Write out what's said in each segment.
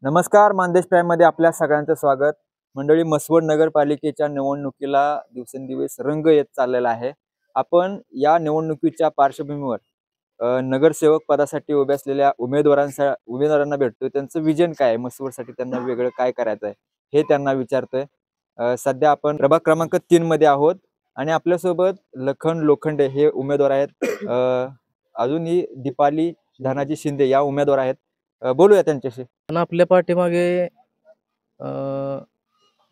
नमस्कार, मानदेश प्राईम मध्ये आपल्या सगळ्यांचं स्वागत. मंडळी, मसवड नगरपालिकेच्या निवडणुकीला दिवसेंदिवस रंग येत चाललेला आहे. आपण या निवडणुकीच्या पार्श्वभूमीवर नगरसेवक पदासाठी उभे असलेल्या उमेदवारांना भेटतोय. त्यांचं विजन काय आहे, मसवडसाठी त्यांना वेगळं काय करायचं आहे हे त्यांना विचारतोय. सध्या आपण प्रभाग क्रमांक 3 मध्ये आहोत आणि आपल्यासोबत लखन लोखंडे हे उमेदवार आहेत. अजूनही दीपाली धनाजी शिंदे या उमेदवार आहेत. बोलूया त्यांच्याशी. पण आपल्या पाठीमागे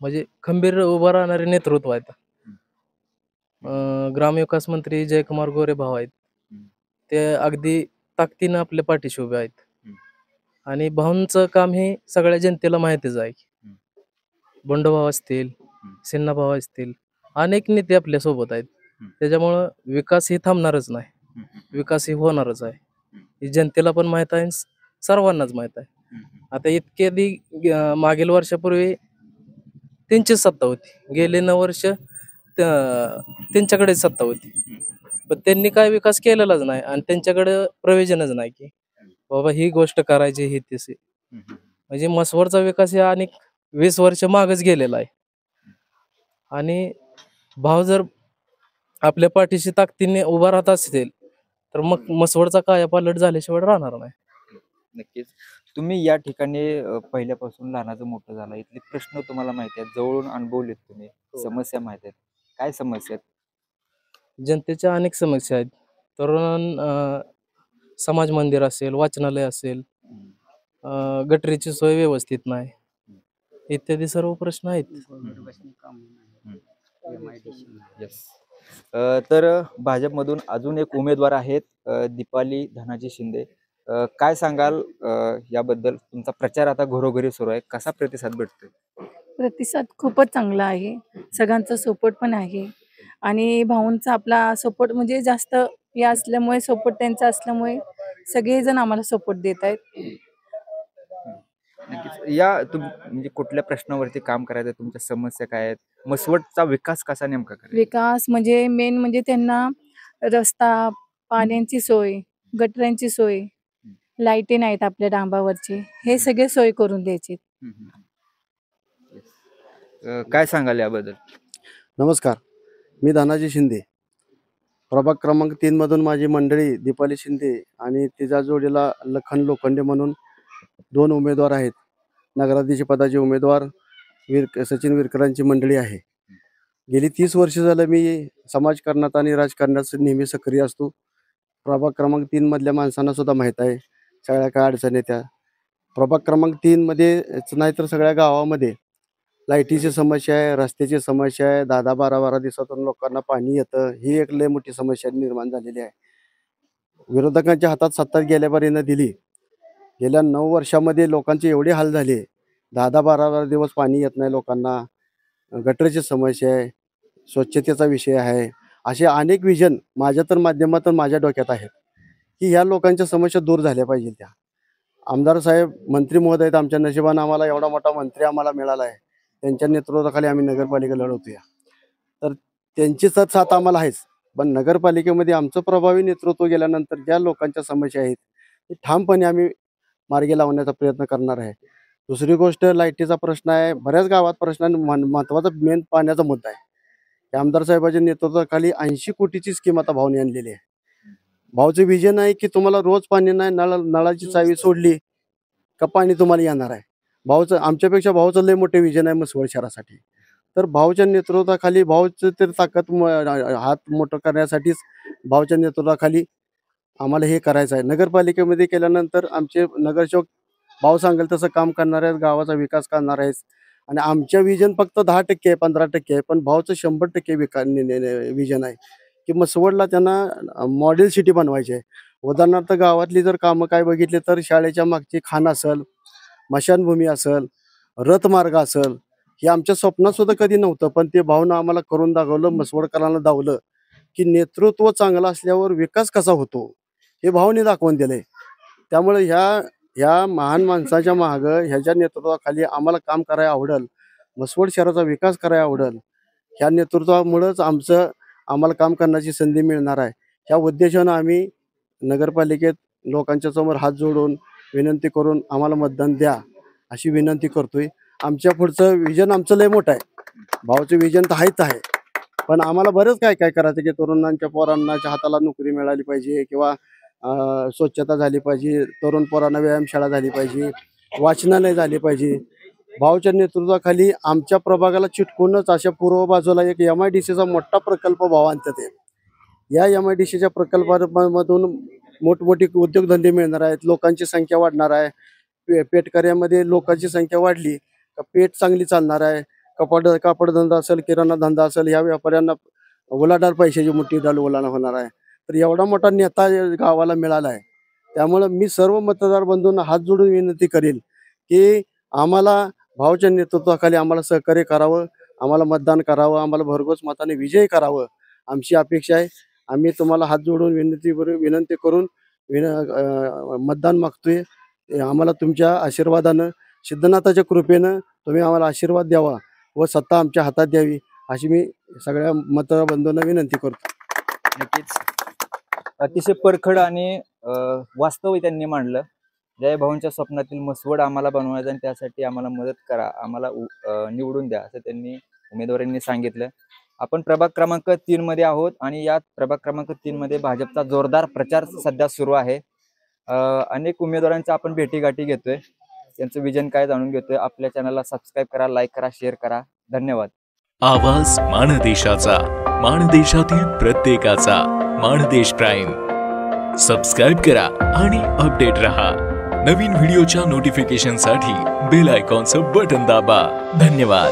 म्हणजे खंबीर उभं राहणारे नेतृत्व आहेत. ग्रामविकास मंत्री जयकुमार गोरे भाऊ आहेत. ते अगदी ताकदीनं आपल्या पाठीशी उभे आहेत. आणि भाऊंचं काम हे सगळ्या जनतेला माहितीच आहे. बंडभाऊ असतील, सिन्हा भाऊ असतील, अनेक नेते आपल्या सोबत आहेत. त्याच्यामुळं विकास ही थांबणारच नाही, विकास ही होणारच आहे. ही जनतेला पण माहित आहे, सर्वांनाच माहित आहे. आता मागील वर्षापूर्वी त्यांचीच सत्ता होती, गेले 9 वर्ष त्यांच्याकडेच सत्ता होती, पण त्यांनी काय विकास केलेलाच नाही आणि त्यांच्याकडे प्रयोजनच नाही की बाबा ही गोष्ट करायची ही तशी. म्हणजे मसवडचा विकास हा अनेक 20 वर्ष मागच गेलेला आहे. आणि भाव जर आपल्या पाठीशी ताकदीने उभा राहत असेल तर मग मसवडचा कायापालट झाल्याशिवाय राहणार नाही. नक्कीच. तुम्ही या ठिकाणी पहिल्यापासून लहानाचं मोठं झाला, इथले प्रश्न तुम्हाला माहिती आहेत, जवळून अनुभवलेत तुम्ही, समस्या माहित आहेत. काय समस्या आहेत? जनतेच्या अनेक समस्या आहेत. तरुण समाज मंदिर असेल, वाचनालय असेल, गटरीची सोय व्यवस्थित नाही, इत्यादी सर्व प्रश्न आहेत. तर भाजपमधून अजून एक उमेदवार आहेत, दीपाली धनाजी शिंदे. काय सांगाल याबद्दल? तुमचा प्रचार आता घरोघरी सुरू आहे, कसा प्रतिसाद भेटतोय? प्रतिसाद खूपच चांगला आहे. सगळ्यांचा सपोर्ट पण आहे आणि भाऊंचा आपला सपोर्ट म्हणजे जास्त या असल्यामुळे, सपोर्ट त्यांचा असल्यामुळे सगळेजण आम्हाला सपोर्ट देत आहेत. नक्कीच. म्हणजे कुठल्या प्रश्नावरती काम करायचं, तुमच्या समस्या काय आहेत, मसवडचा विकास कसा नेमका करायचा? विकास म्हणजे मेन म्हणजे त्यांना रस्ता, पाण्याची सोय, गटरांची सोय, लाईटी नाहीत आपल्या डांबावरचे, हे सगळे सोय करून द्यायचे. काय सांगाल याबद्दल? नमस्कार, मी धनाजी शिंदे. प्रभाग क्रमांक 3 मधून माझी मंडळी दीपाली शिंदे आणि तिच्या जोडीला लखन लोखंडे म्हणून 2 उमेदवार आहेत. नगराध्यक्ष पदाचे उमेदवार सचिन विरकरांची मंडळी आहे. गेली 30 वर्ष झालं मी समाजकारणात आणि राजकारणात नेहमी सक्रिय असतो. प्रभाग क्रमांक 3 मधल्या माणसांना सुद्धा माहीत आहे सगळ्या काय अडचणी त्या. प्रभाग क्रमांक 3 मध्येच नाही तर सगळ्या गावामध्ये लाईटीची समस्या आहे, रस्त्याची समस्या आहे, 10-12 दिवसातून लोकांना पाणी येतं, ही एक लय मोठी समस्या निर्माण झालेली आहे. विरोधकांच्या हातात सत्ता गेल्यापर्यंत दिली. गेल्या 9 वर्षामध्ये लोकांचे एवढे हाल झाले, 10-12 दिवस पाणी येत नाही लोकांना, गटरची समस्या आहे, स्वच्छतेचा विषय आहे. असे अनेक विजन माझ्या तर माध्यमातून माझ्या डोक्यात आहेत की ह्या लोकांच्या समस्या दूर झाल्या पाहिजे. त्या आमदार साहेब, मंत्री महोदय आहेत, आमच्या नशिबानं आम्हाला एवढा मोठा मंत्री आम्हाला मिळाला आहे. त्यांच्या नेतृत्वाखाली आम्ही नगरपालिका लढवतोय. तर त्यांची साथ आम्हाला आहेच, पण नगरपालिकेमध्ये आमचं प्रभावी नेतृत्व गेल्यानंतर ज्या लोकांच्या समस्या आहेत ते ठामपणे आम्ही मार्गी लावण्याचा प्रयत्न करणार आहे. दुसरी गोष्ट लाईटीचा प्रश्न आहे, बऱ्याच गावात प्रश्न आहे. महत्त्वाचा मेन पाण्याचा मुद्दा आहे. आमदार साहेबांच्या नेतृत्वाखाली 80 कोटीची स्कीम आता भाऊने आणलेली आहे. भाऊचं विजन आहे की तुम्हाला रोज पाणी नाही, नळाची चावी सोडली का पाणी तुम्हाला येणार आहे. भाऊचं, आमच्यापेक्षा भाऊचं लय मोठे विजन आहे मसवड शहरासाठी. तर भाऊच्या नेतृत्वाखाली, भाऊचं तर ताकद हात मोठं करण्यासाठीच भाऊच्या नेतृत्वाखाली आम्हाला हे करायचं आहे. नगरपालिकेमध्ये केल्यानंतर आमचे नगरसेवक भाऊ सांगेल तसं काम करणार आहेत, गावाचा विकास करणार आहेत. आणि आमच्या विजन फक्त 10% आहे, 15% आहे, पण भाऊचं 100% विजन आहे की मसवडला त्यांना मॉडेल सिटी बनवायची आहे. उदाहरणार्थ गावातली जर कामं काय बघितली तर शाळेच्या मागची खाण असेल, स्मशानभूमी असेल, रथमार्ग असेल, हे आमच्या स्वप्नात सुद्धा कधी नव्हतं, पण ते भाऊनं आम्हाला करून दाखवलं, मसवडकरांना दावलं की नेतृत्व चांगलं असल्यावर विकास कसा होतो हे भाऊने दाखवून दिले. त्यामुळे ह्या महान माणसाच्या मागं, ह्याच्या नेतृत्वाखाली आम्हाला काम करायला आवडेल, मसवड शहराचा विकास करायला आवडेल. ह्या नेतृत्वामुळंच आम्हाला काम करण्याची संधी मिळणार आहे. ह्या उद्देशानं आम्ही नगरपालिकेत लोकांच्या समोर हात जोडून विनंती करून आम्हाला मतदान द्या अशी विनंती करतोय. आमच्या पुढचं विजन आमचं लय मोठं आहे, भाऊचं विजन तर आहेच आहे, पण आम्हाला बरंच काय काय करायचं की तरुणांच्या पोरांच्या हाताला नोकरी मिळाली पाहिजे किंवा स्वच्छता झाली पाहिजे, तरुण पोरांना व्यायामशाळा झाली पाहिजे, वाचनालय झाली पाहिजे. भाऊच्या नेतृत्वाखाली आमच्या प्रभागाला चिटकूनच अशा पूर्व बाजूला एक MIDCचा मोठा प्रकल्प भाऊ आणतात आहे. या MIDCच्या प्रकल्पामधून मोठमोठी उद्योगधंदे मिळणार आहेत, लोकांची संख्या वाढणार आहे. पेटकऱ्यामध्ये लोकांची संख्या वाढली का पेट चांगली चालणार आहे. कापडधंदा असेल, किराणा धंदा असेल, ह्या व्यापाऱ्यांना उलाढाल पैशाची मोठी उलाढाल होणार आहे. तर एवढा मोठा नेता गावाला मिळाला आहे. त्यामुळं मी सर्व मतदार बंधूंना हात जोडून विनंती करेल की आम्हाला भाऊच्या नेतृत्वाखाली आम्हाला सहकार्य करावं, आम्हाला मतदान करावं, आम्हाला भरघोस मताने विजयी करावं आमची अपेक्षा आहे. आम्ही तुम्हाला हात जोडून विनंती करून मतदान मागतोय. आम्हाला तुमच्या आशीर्वादानं, सिद्धनाथाच्या कृपेनं तुम्ही आम्हाला आशीर्वाद द्यावा व सत्ता आमच्या हातात द्यावी अशी मी सगळ्या मतदार बंधूंना विनंती करतो. नक्कीच अतिशय परखड आणि वास्तव त्यांनी मांडलं. जय भाऊंच्या स्वप्नातील मसवड आम्हाला बनवायचं आणि त्यासाठी आम्हाला मदत करा, आम्हाला निवडून द्या असं त्यांनी उमेदवारांनी सांगितलं. आपण प्रभाग क्रमांक 3 मध्ये आहोत आणि या प्रभाग क्रमांक 3 मध्ये भाजपचा जोरदार प्रचार सध्या सुरू आहे. अनेक उमेदवारांच्या आपण भेटीगाठी घेतोय, त्यांचं विजन काय जाणून घेतोय. आपल्या चॅनलला सबस्क्राईब करा, लाईक करा, शेअर करा. धन्यवाद. आवाज माणदेशाचा, माणदेशातील प्रत्येकाचा. माणदेश प्राईम सबस्क्राईब करा आणि अपडेट रहा. नवीन व्हिडिओच्या नोटिफिकेशनसाठी बेल आयकॉनचं बटन दाबा. धन्यवाद.